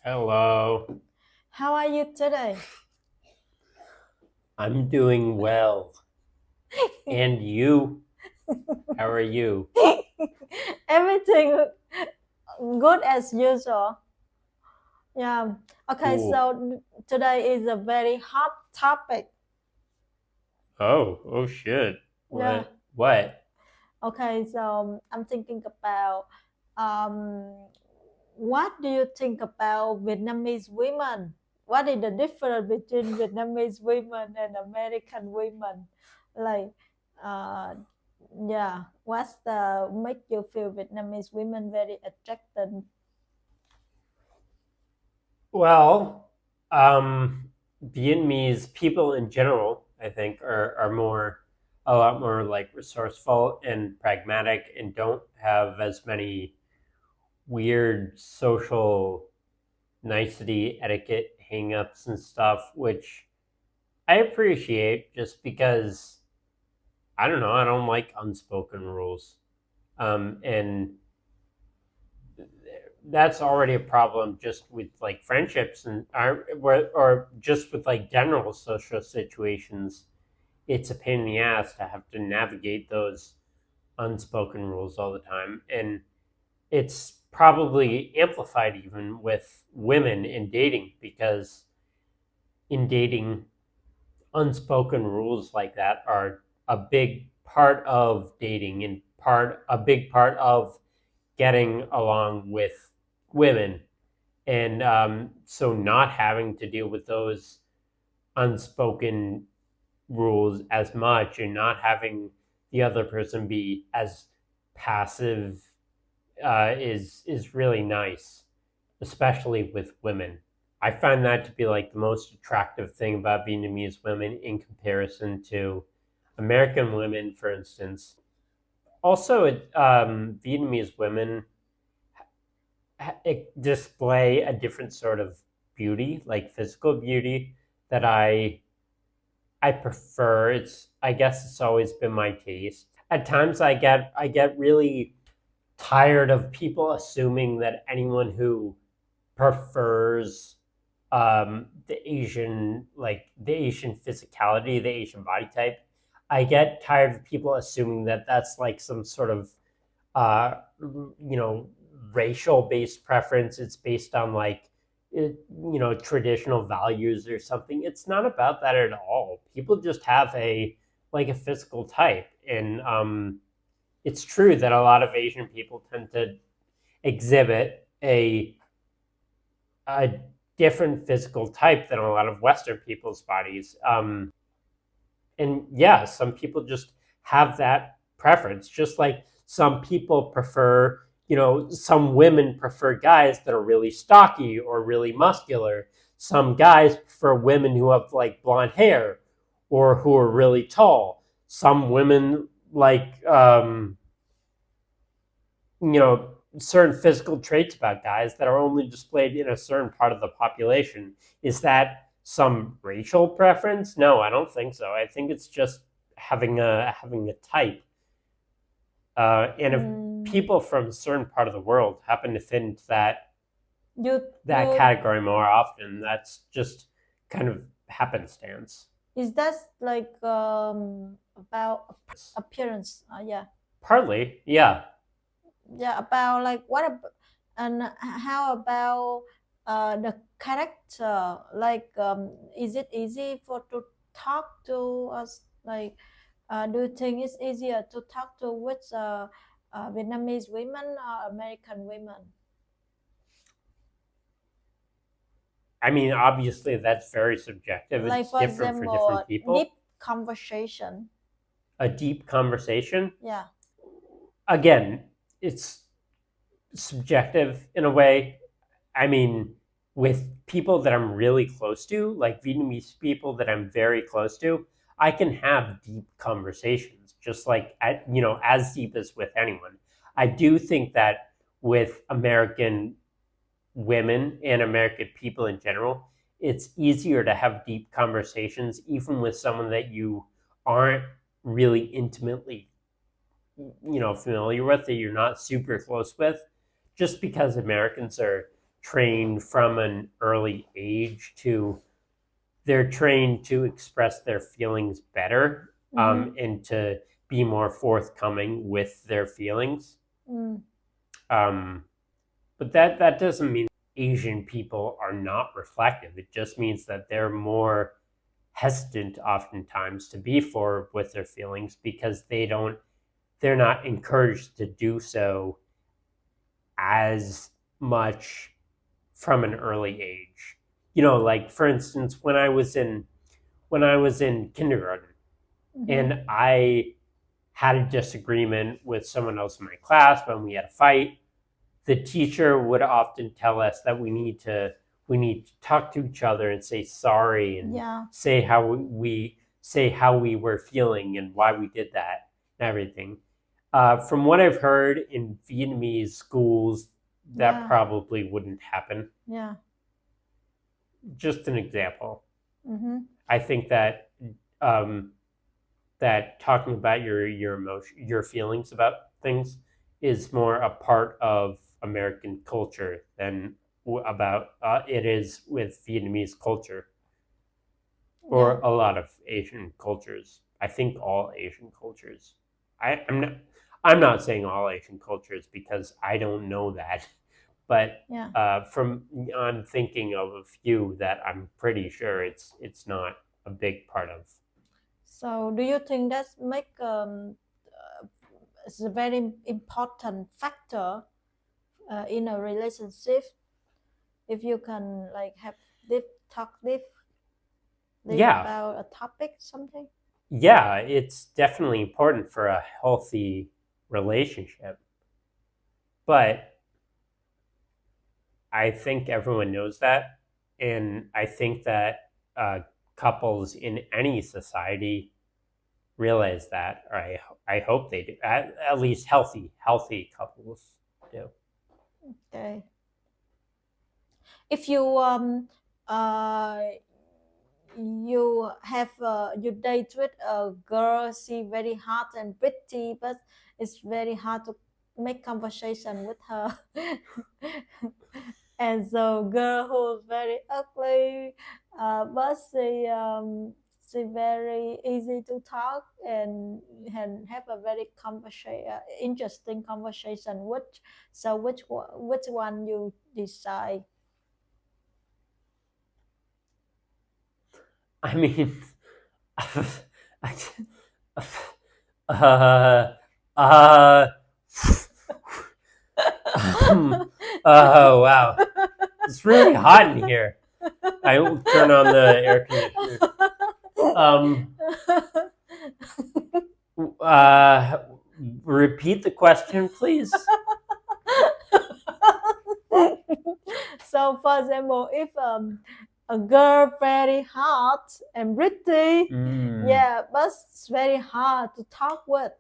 Hello. How are you today? I'm doing well. And you? How are you? Everything good as usual. Yeah. Okay, Cool. so today is a very hot topic. Oh shit. Yeah. What? Okay, so I'm thinking about what do you think about Vietnamese women? What is the difference between Vietnamese women and American women? Like, uh, yeah, what's the make you feel Vietnamese women very attracted? Well, Vietnamese people in general, I think, are more a lot more like resourceful and pragmatic and don't have as many weird social nicety etiquette hangups and stuff, which I appreciate just because I don't know. I don't like unspoken rules, and that's already a problem just with like friendships and or just with like general social situations. It's a pain in the ass to have to navigate those unspoken rules all the time, and it's probably amplified even with women in dating because in dating unspoken rules like that are a big part of dating and part a big part of getting along with women, and so not having to deal with those unspoken rules as much and not having the other person be as passive is really nice, especially with women. I find that to be like the most attractive thing about Vietnamese women in comparison to American women, for instance. Also, Vietnamese women display a different sort of beauty, like physical beauty, that I prefer. It's I guess it's always been my taste. At times, I get really tired of people assuming that anyone who prefers the Asian physicality, the Asian body type. I get tired of people assuming that that's like some sort of uh, racial based preference. It's based on like traditional values or something. It's not about that at all. People just have a physical type, and it's true that a lot of Asian people tend to exhibit a different physical type than a lot of Western people's bodies. And yeah, some people just have that preference, just like some people prefer, some women prefer guys that are really stocky or really muscular. Some guys prefer women who have like blonde hair or who are really tall. Some women like, certain physical traits about guys that are only displayed in a certain part of the population. Is that some racial preference? No, I don't think so. I think it's just having a type. And if Mm, people from a certain part of the world happen to fit into you that you category more often, that's just kind of happenstance. is that like about appearance? Yeah, Partly, yeah. yeah. About like and how about the character? Like, is it easy for to talk to us? Like, do you think it's easier to talk to with Vietnamese women or American women? I mean, obviously, that's very subjective. Like, It's for different for different example, deep people. conversation. A deep conversation, Yeah. again, it's subjective in a way. I mean, with people that I'm really close to, like Vietnamese people that I'm very close to, I can have deep conversations, just like as deep as with anyone. I do think that with American women and American people in general, it's easier to have deep conversations, even with someone that you aren't really intimately familiar with, that you're not super close with, just because Americans are trained from an early age they're trained to express their feelings better, and to be more forthcoming with their feelings. But that doesn't mean Asian people are not reflective. It just means that they're more hesitant oftentimes to be forward with their feelings because they're not encouraged to do so as much from an early age. Like for instance, when I was in kindergarten, and I had a disagreement with someone else in my class, when we had a fight, the teacher would often tell us that we need to talk to each other and say sorry, and say how we were feeling and why we did that and everything. From what I've heard in Vietnamese schools, that probably wouldn't happen. Yeah. Just an example. I think that that talking about your feelings about things is more a part of American culture than about it is with Vietnamese culture, or a lot of Asian cultures. I think all Asian cultures. I'm not saying all Asian cultures because I don't know that, but I'm thinking of a few that I'm pretty sure it's not a big part of. So do you think that make it's a very important factor in a relationship, if you can like have talk about a topic, something? Yeah, it's definitely important for a healthy relationship, but I think everyone knows that, and I think that couples in any society realize that, or I hope they do. At least healthy couples do. Okay. If you you have you date with a girl, she very hot and pretty, but it's very hard to make conversation with her. And so girl who's very ugly, but she very easy to talk and have a very interesting conversation. Which one you decide? I mean, oh wow, it's really hot in here. I will turn on the air conditioner. Repeat the question, please. So, for example, if a girl very hot and pretty, but it's very hard to talk with,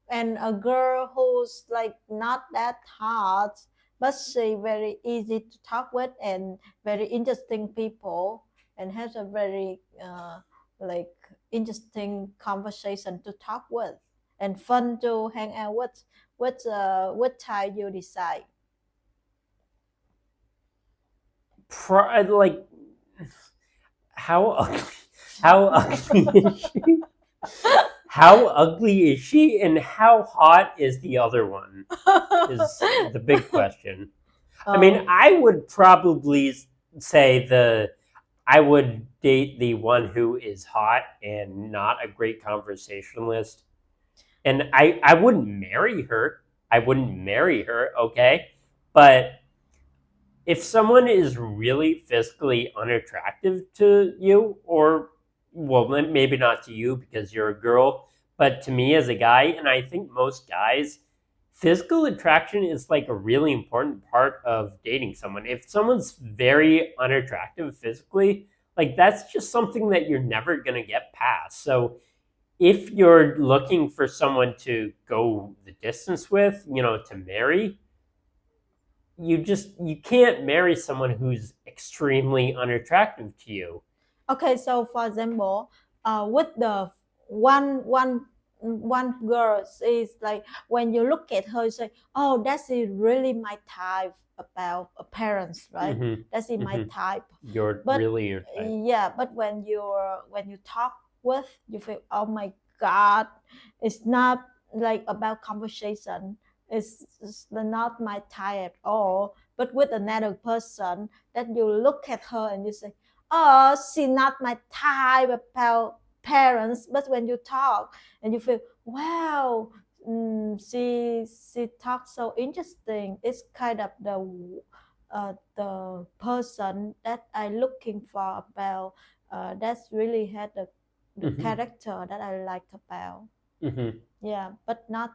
and a girl who's like not that hot, but she very easy to talk with and very interesting people, and has a very like interesting conversation to talk with and fun to hang out with. What type you decide? Like, how ugly is she? How ugly is she, and how hot is the other one? Is the big question. I mean, I would probably say I would date the one who is hot and not a great conversationalist. And I wouldn't marry her. Okay? But if someone is really physically unattractive to you, or, well, maybe not to you because you're a girl, but to me as a guy, and I think most guys, physical attraction is like a really important part of dating someone. If someone's very unattractive physically, like that's just something that you're never going to get past. So if you're looking for someone to go the distance with, to marry, you can't marry someone who's extremely unattractive to you. Okay, so for example, with the one one girl is like when you look at her, you say, "Oh, that's really my type." About appearance, right? That's my type. Really your type. Yeah, but when you talk with, you feel, oh my God, it's not like about conversation. It's not my type at all. But with another person, that you look at her and you say, oh, she's not my type about parents. But when you talk and you feel, wow, she talks so interesting. It's kind of the person that I looking for about. That's really had the character that I liked about. Yeah, but not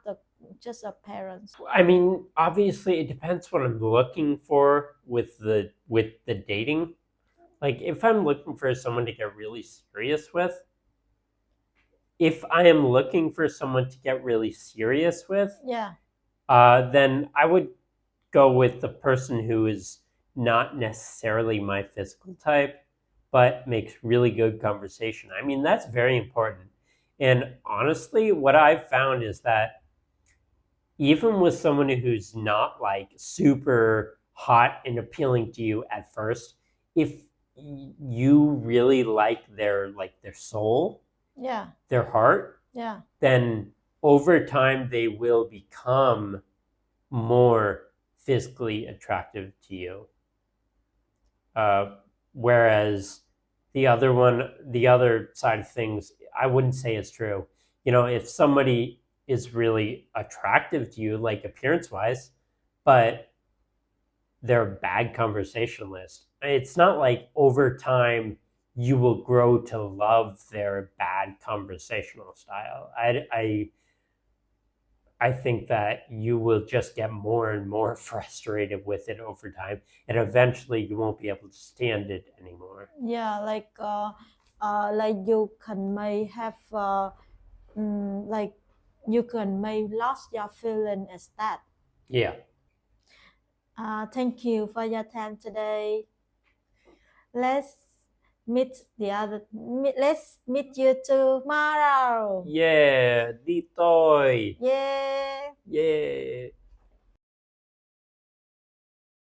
just a parents. I mean, obviously, it depends what I'm looking for with the dating. Like, if I'm looking for someone to get really serious with, if I am looking for someone to get really serious with, Yeah, then I would go with the person who is not necessarily my physical type, but makes really good conversation. I mean, that's very important. And honestly, what I've found is that even with someone who's not like super hot and appealing to you at first, if you really like their soul, yeah, their heart, yeah, then over time they will become more physically attractive to you. Whereas the other side of things, I wouldn't say is true. You know, if somebody is really attractive to you, like appearance wise, but they're a bad conversationalist, it's not like over time you will grow to love their bad conversational style. I think that you will just get more and more frustrated with it over time, and eventually you won't be able to stand it anymore. Yeah, like you can may have like you can may lost your feeling as that. Yeah. Thank you for your time today. Let's meet let's meet you tomorrow. Yeah, đi tôi. Yeah. Yeah.